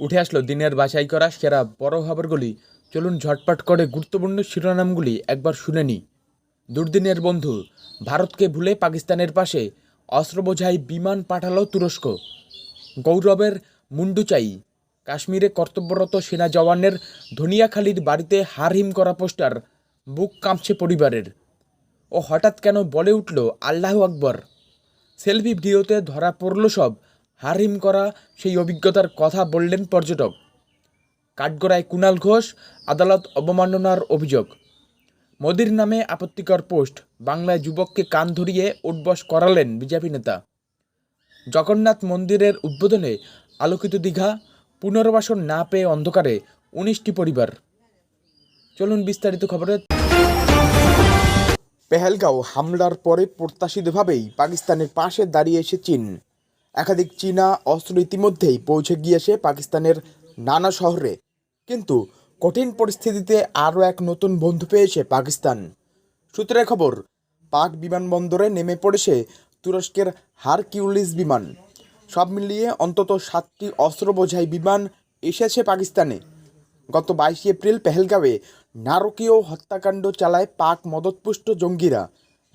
উঠে আসলো দিনের বাছাই করা সেরা বড় খবরগুলি। চলুন ঝটপট করে গুরুত্বপূর্ণ শিরোনামগুলি একবার শুনে নিই। দুর্দিনের বন্ধু, ভারতকে ভুলে পাকিস্তানের পাশে অস্ত্রবোঝাই বিমান পাঠালো তুরস্ক। গৌরবের মুন্ডুচাই, কাশ্মীরে কর্তব্যরত সেনা জওয়ানের ধনিয়াখালীর বাড়িতে হারহিম করা পোস্টার, বুক কাঁপছে পরিবারের। ও হঠাৎ কেন বলে উঠল আল্লাহু আকবর। সেলফি ভিডিওতে ধরা পড়ল সব হারহিম করা সেই অভিজ্ঞতার কথা বললেন পর্যটক। কাঠগড়ায় কুণাল ঘোষ, আদালত অবমাননার অভিযোগ। মোদির নামে আপত্তিকর পোস্ট, বাংলায় যুবককে কান ধরিয়ে উঠবস করালেন বিজেপি নেতা। জগন্নাথ মন্দিরের উদ্বোধনে আলোকিত দীঘা, পুনর্বাসন না পেয়ে অন্ধকারে ১৯টি পরিবার। চলুন বিস্তারিত খবরে। পেহেলগাঁও হামলার পরে প্রত্যাশিতভাবেই পাকিস্তানের পাশে দাঁড়িয়েছে চীন। একাধিক চীনা অস্ত্র ইতিমধ্যেই পৌঁছে গিয়েছে পাকিস্তানের নানা শহরে, কিন্তু কঠিন পরিস্থিতিতে আরও এক নতুন বন্ধু পেয়েছে পাকিস্তান। সূত্রের খবর, পাক বিমানবন্দরে নেমে পড়েছে তুরস্কের হারকিউলিস বিমান। সব মিলিয়ে অন্তত 7টি অস্ত্রবোঝাই বিমান এসেছে পাকিস্তানে। গত 22 এপ্রিল পেহেলগাঁওয়ে নারকীয় হত্যাকাণ্ড চালায় পাক মদতপুষ্ট জঙ্গিরা।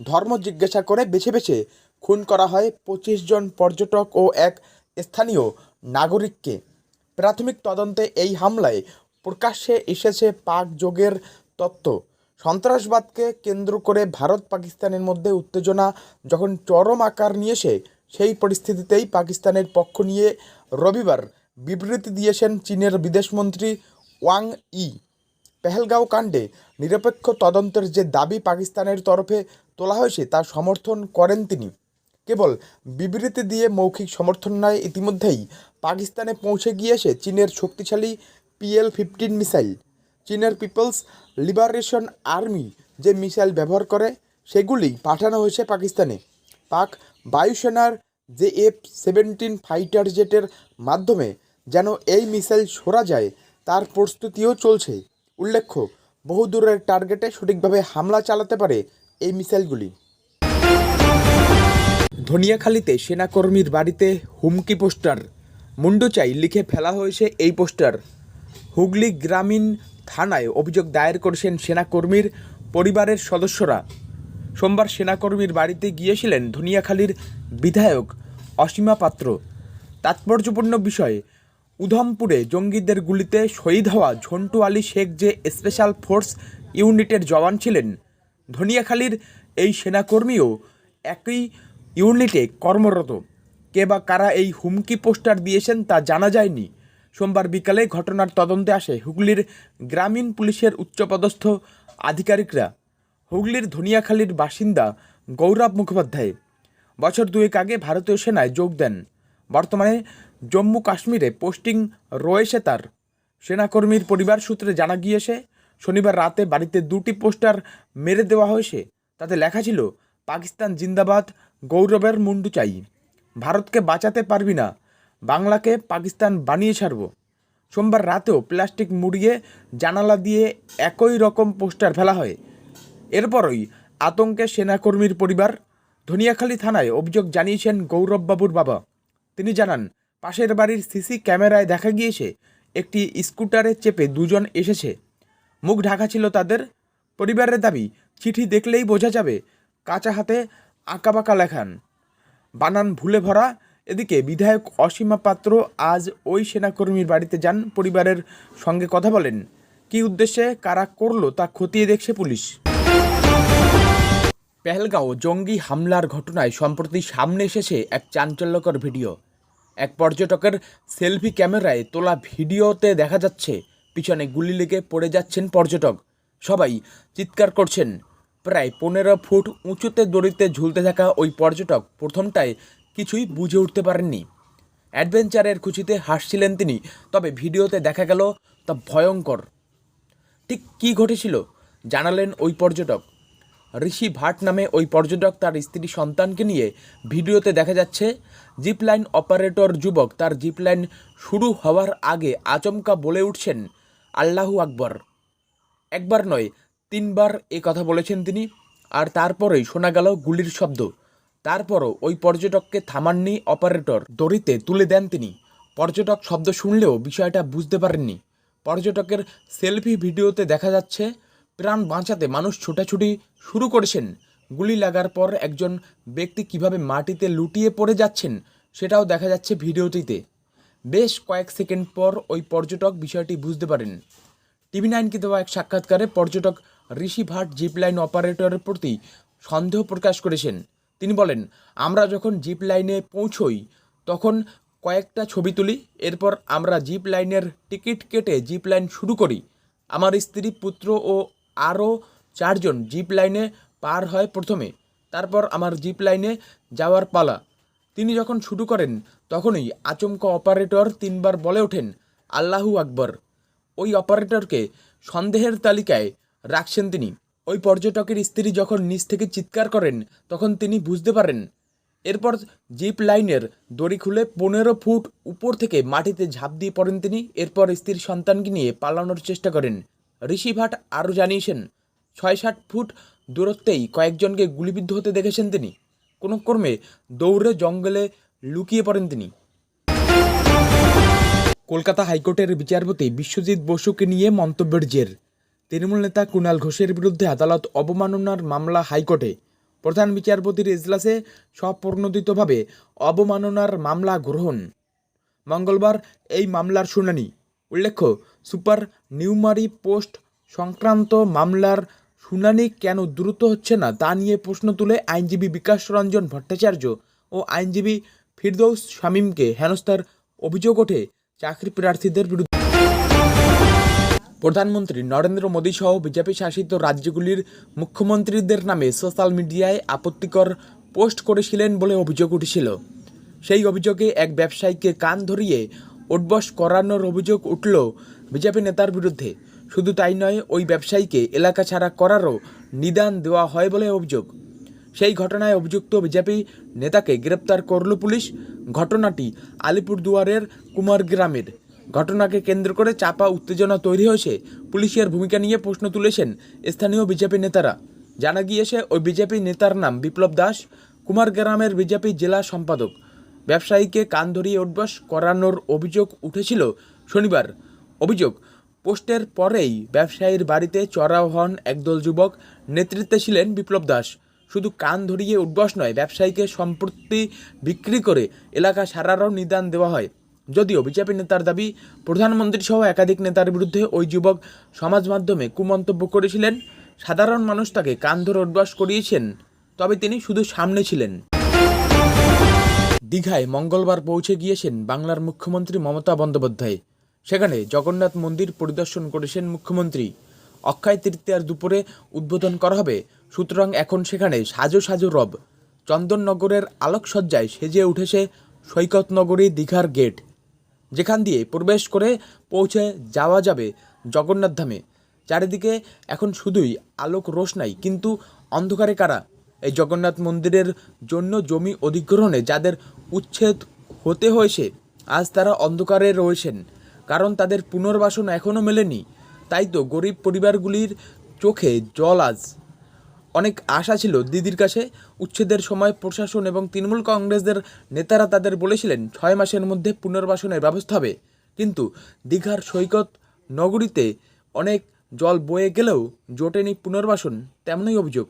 ধর্ম জিজ্ঞাসা করে বেছে বেছে খুন করা হয় 25 জন পর্যটক ও এক স্থানীয় নাগরিককে। প্রাথমিক তদন্তে এই হামলায় প্রকাশ্যে এসেছে পাক যোগের তত্ত্ব। সন্ত্রাসবাদকে কেন্দ্র করে ভারত পাকিস্তানের মধ্যে উত্তেজনা যখন চরম আকার নিয়েছে, সেই পরিস্থিতিতেই পাকিস্তানের পক্ষ নিয়ে রবিবার বিবৃতি দিয়েছেন চীনের বিদেশমন্ত্রী ওয়াং ই। পেহেলগাঁও কাণ্ডে নিরপেক্ষ তদন্তের যে দাবি পাকিস্তানের তরফে তোলা হয়েছে তা সমর্থন করেন তিনি। কেবল বিবৃতি দিয়ে মৌখিক সমর্থন নয়, ইতিমধ্যেই পাকিস্তানে পৌঁছে গিয়েছে চীনের শক্তিশালী PL-15 মিসাইল। চীনের পিপলস লিবারেশন আর্মি যে মিসাইল ব্যবহার করে সেগুলি পাঠানো হয়েছে পাকিস্তানে। পাক বায়ুসেনার JF-17 ফাইটার জেটের মাধ্যমে যেন এই মিসাইল ছোড়া যায় তার প্রস্তুতিও চলছে। উল্লেখ্য, বহুদূরের টার্গেটে সঠিকভাবে হামলা চালাতে পারে এই মিসাইলগুলি। ধনিয়াখালীতে সেনাকর্মীর বাড়িতে হুমকি পোস্টার, মুন্ডুচাই লিখে ফেলা হয়েছে এই পোস্টার। হুগলি গ্রামীণ থানায় অভিযোগ দায়ের করেছেন সেনাকর্মীর পরিবারের সদস্যরা। সোমবার সেনাকর্মীর বাড়িতে গিয়েছিলেন ধনিয়াখালীর বিধায়ক অসীমা পাত্র। তাৎপর্যপূর্ণ বিষয়, উধমপুরে জঙ্গিদের গুলিতে শহীদ হওয়া ঝন্টু আলী শেখ যে স্পেশাল ফোর্স ইউনিটের জওয়ান ছিলেন, ধনিয়াখালীর এই সেনাকর্মীও একই ইউনিটে কর্মরত। কে বা কারা এই হুমকি পোস্টার দিয়েছেন তা জানা যায়নি। সোমবার বিকালে ঘটনার তদন্তে আসে হুগলির গ্রামীণ পুলিশের উচ্চপদস্থ আধিকারিকরা। হুগলির ধনিয়াখালীর বাসিন্দা গৌরব মুখোপাধ্যায় বছর দুয়েক আগে ভারতীয় সেনায় যোগ দেন। বর্তমানে জম্মু কাশ্মীরে পোস্টিং রয়েছে তার। সেনাকর্মীর পরিবার সূত্রে জানা গিয়েছে, শনিবার রাতে বাড়িতে 2টি পোস্টার মেরে দেওয়া হয়েছে। তাতে লেখা ছিল, পাকিস্তান জিন্দাবাদ, গৌরবের মুন্ডু চাই, ভারতকে বাঁচাতে পারবি না, বাংলাকে পাকিস্তান বানিয়ে ছাড়ব। সোমবার রাতেও প্লাস্টিক মুড়িয়ে জানালা দিয়ে একই রকম পোস্টার ফেলা হয়। এরপরই আতঙ্কে সেনাকর্মীর পরিবার। ধনিয়াখালী থানায় অভিযোগ জানিয়েছেন গৌরববাবুর বাবা। তিনি জানান, পাশের বাড়ির সিসি ক্যামেরায় দেখা গিয়েছে একটি স্কুটারে চেপে 2 জন এসেছে। মুখ ঢাকা ছিল তাদের। পরিবারের দাবি, চিঠি দেখলেই বোঝা যাবে কাঁচা হাতে আঁকাবাঁকা লেখান, বানান ভুলে ভরা। এদিকে বিধায়ক অসীমা পাত্র আজ ওই সেনাকর্মীর বাড়িতে যান, পরিবারের সঙ্গে কথা বলেন। কী উদ্দেশ্যে কারা করলো তা খতিয়ে দেখছে পুলিশ। পেহেলগাঁও জঙ্গি হামলার ঘটনায় সম্প্রতি সামনে এসেছে এক চাঞ্চল্যকর ভিডিও। এক পর্যটকের সেলফি ক্যামেরায় তোলা ভিডিওতে দেখা যাচ্ছে পিছনে গুলি লেগে পড়ে যাচ্ছেন পর্যটক। সবাই চিৎকার করছেন। প্রায় 15 ফুট উঁচুতে দড়িতে ঝুলতে থাকা ওই পর্যটক প্রথমটায় কিছুই বুঝে উঠতে পারেননি। অ্যাডভেঞ্চারের খুশিতে হাসছিলেন তিনি, তবে ভিডিওতে দেখা গেল তা ভয়ঙ্কর। ঠিক কী ঘটেছিল জানালেন ওই পর্যটক। ঋষি ভাট নামে ওই পর্যটক তার স্ত্রী সন্তানকে নিয়ে ভিডিওতে দেখা যাচ্ছে জিপলাইন অপারেটর যুবক তার জিপলাইন শুরু হওয়ার আগে আচমকা বলে উঠছেন আল্লাহু আকবর। একবার নয়, 3বার এ কথা বলেছেন তিনি। আর তারপরেই শোনা গেল গুলির শব্দ। তারপরও ওই পর্যটককে থামাননি অপারেটর, দড়িতে তুলে দেন তিনি। পর্যটক শব্দ শুনলেও বিষয়টা বুঝতে পারেননি। পর্যটকের সেলফি ভিডিওতে দেখা যাচ্ছে প্রাণ বাঁচাতে মানুষ ছোটাছুটি শুরু করেছেন। গুলি লাগার পর একজন ব্যক্তি কিভাবে মাটিতে লুটিয়ে পড়ে যাচ্ছেন সেটাও দেখা যাচ্ছে ভিডিওটিতে। বেশ কয়েক সেকেন্ড পর ওই পর্যটক বিষয়টি বুঝতে পারেন। TV9কে দেওয়া এক সাক্ষাৎকারে পর্যটক ঋষি ভাট জিপলাইন অপারেটরের প্রতি সন্দেহ প্রকাশ করেছেন। তিনি বলেন, আমরা যখন জিপ লাইনে পৌঁছই তখন কয়েকটা ছবি তুলি, এরপর আমরা জিপ লাইনের টিকিট কেটে জিপ লাইন শুরু করি। আমার স্ত্রী, পুত্র ও আরও 4 জন জিপ লাইনে পার হয় প্রথমে, তারপর আমার জিপ লাইনে যাওয়ার পালা। তিনি যখন শুরু করেন তখনই আচমকা অপারেটর 3 বার বলে ওঠেন, আল্লাহু আকবর। ওই অপারেটরকে সন্দেহের তালিকায় রাখছেন তিনি। ওই পর্যটকের স্ত্রী যখন নিচ থেকে চিৎকার করেন তখন তিনি বুঝতে পারেন। এরপর জিপ লাইনের দড়ি খুলে 15 ফুট উপর থেকে মাটিতে ঝাঁপ দিয়ে পড়েন তিনি। এরপর স্ত্রীর সন্তানকে নিয়ে পালানোর চেষ্টা করেন। ঋষি ভাট আরও জানিয়েছেন, 6-7 ফুট দূরত্বেই কয়েকজনকে গুলিবিদ্ধ হতে দেখেছেন তিনি। কোনো ক্রমে দৌড়ে জঙ্গলে লুকিয়ে পড়েন তিনি। কলকাতা হাইকোর্টের বিচারপতি বিশ্বজিৎ বসুকে নিয়ে মন্তব্যের জের। তৃণমূল নেতা কুণাল ঘোষের বিরুদ্ধে আদালত অবমাননার মামলা হাইকোর্টে। প্রধান বিচারপতির এজলাসে স্বপ্রণোদিতভাবে অবমাননার মামলা গ্রহণ। মঙ্গলবার এই মামলার শুনানি। উল্লেখ্য, সুপার নিউমারি পোস্ট সংক্রান্ত মামলার শুনানি কেন দ্রুত হচ্ছে না তা নিয়ে প্রশ্ন তুলে আইনজীবী বিকাশ রঞ্জন ভট্টাচার্য ও আইনজীবী ফিরদৌস শামীমকে হেনস্থার অভিযোগ ওঠে চাকরি প্রার্থীদের বিরুদ্ধে। প্রধানমন্ত্রী নরেন্দ্র মোদী সহ বিজেপি শাসিত রাজ্যগুলির মুখ্যমন্ত্রীদের নামে সোশ্যাল মিডিয়ায় আপত্তিকর পোস্ট করেছিলেন বলে অভিযোগ উঠেছিল। সেই অভিযোগে এক ব্যবসায়ীকে কান ধরিয়ে উঠবস করানোর অভিযোগ উঠল বিজেপি নেতার বিরুদ্ধে। শুধু তাই নয়, ওই ব্যবসায়ীকে এলাকা ছাড়া করারও নিদান দেওয়া হয় বলে অভিযোগ। সেই ঘটনায় অভিযুক্ত বিজেপি নেতাকে গ্রেপ্তার করল পুলিশ। ঘটনাটি আলিপুরদুয়ারের কুমারগ্রামের। ঘটনাকে কেন্দ্র করে চাপা উত্তেজনা তৈরি হয়েছে। পুলিশের ভূমিকা নিয়ে প্রশ্ন তুলেছেন স্থানীয় বিজেপি নেতারা। জানা গিয়েছে, ওই বিজেপি নেতার নাম বিপ্লব দাস, কুমারগ্রামের বিজেপি জেলা সম্পাদক। ব্যবসায়ীকে কান ধরিয়ে উঠবস করানোর অভিযোগ উঠেছিল শনিবার। অভিযোগ পোস্টের পরেই ব্যবসায়ীর বাড়িতে চড়াও হন একদল যুবক। নেতৃত্বে ছিলেন বিপ্লব দাস। শুধু কান ধরিয়ে উঠবস নয়, ব্যবসায়ীকে সম্পত্তি বিক্রি করে এলাকা ছাড়ারও নিদান দেওয়া হয়। যদিও বিজেপি নেতার দাবি, প্রধানমন্ত্রী সহ একাধিক নেতার বিরুদ্ধে ওই যুবক সমাজ মাধ্যমে কুমন্তব্য করেছিলেন। সাধারণ মানুষ তাকে কান ধরে উঠবস করিয়েছেন, তবে তিনি শুধু সামনে ছিলেন। দীঘায় মঙ্গলবার পৌঁছে গিয়েছেন বাংলার মুখ্যমন্ত্রী মমতা বন্দ্যোপাধ্যায়। সেখানে জগন্নাথ মন্দির পরিদর্শন করেছেন মুখ্যমন্ত্রী। অক্ষয় তৃতীয়ার দুপুরে উদ্বোধন করা হবে, সুতরাং এখন সেখানে সাজো সাজো রব। চন্দননগরের আলোকসজ্জায় সেজে উঠেছে সৈকতনগরী দীঘার গেট, যেখান দিয়ে প্রবেশ করে পৌঁছে যাওয়া যাবে জগন্নাথ ধামে। চারিদিকে এখন শুধুই আলোক রোশনাই, কিন্তু অন্ধকারে কারা? এই জগন্নাথ মন্দিরের জন্য জমি অধিগ্রহণে যাদের উচ্ছেদ হতে হয়েছে, আজ তারা অন্ধকারে রয়েছেন, কারণ তাদের পুনর্বাসন এখনও মেলেনি। তাই তো গরিব পরিবারগুলির চোখে জল। আজ অনেক আশা ছিল দিদির কাছে। উচ্ছেদের সময় প্রশাসন এবং তৃণমূল কংগ্রেসদের নেতারা তাদের বলেছিলেন 6 মাসের মধ্যে পুনর্বাসনের ব্যবস্থা হবে, কিন্তু দীঘার সৈকত নগরীতে অনেক জল বয়ে গেলেও জোটেনি পুনর্বাসন, তেমনই অভিযোগ।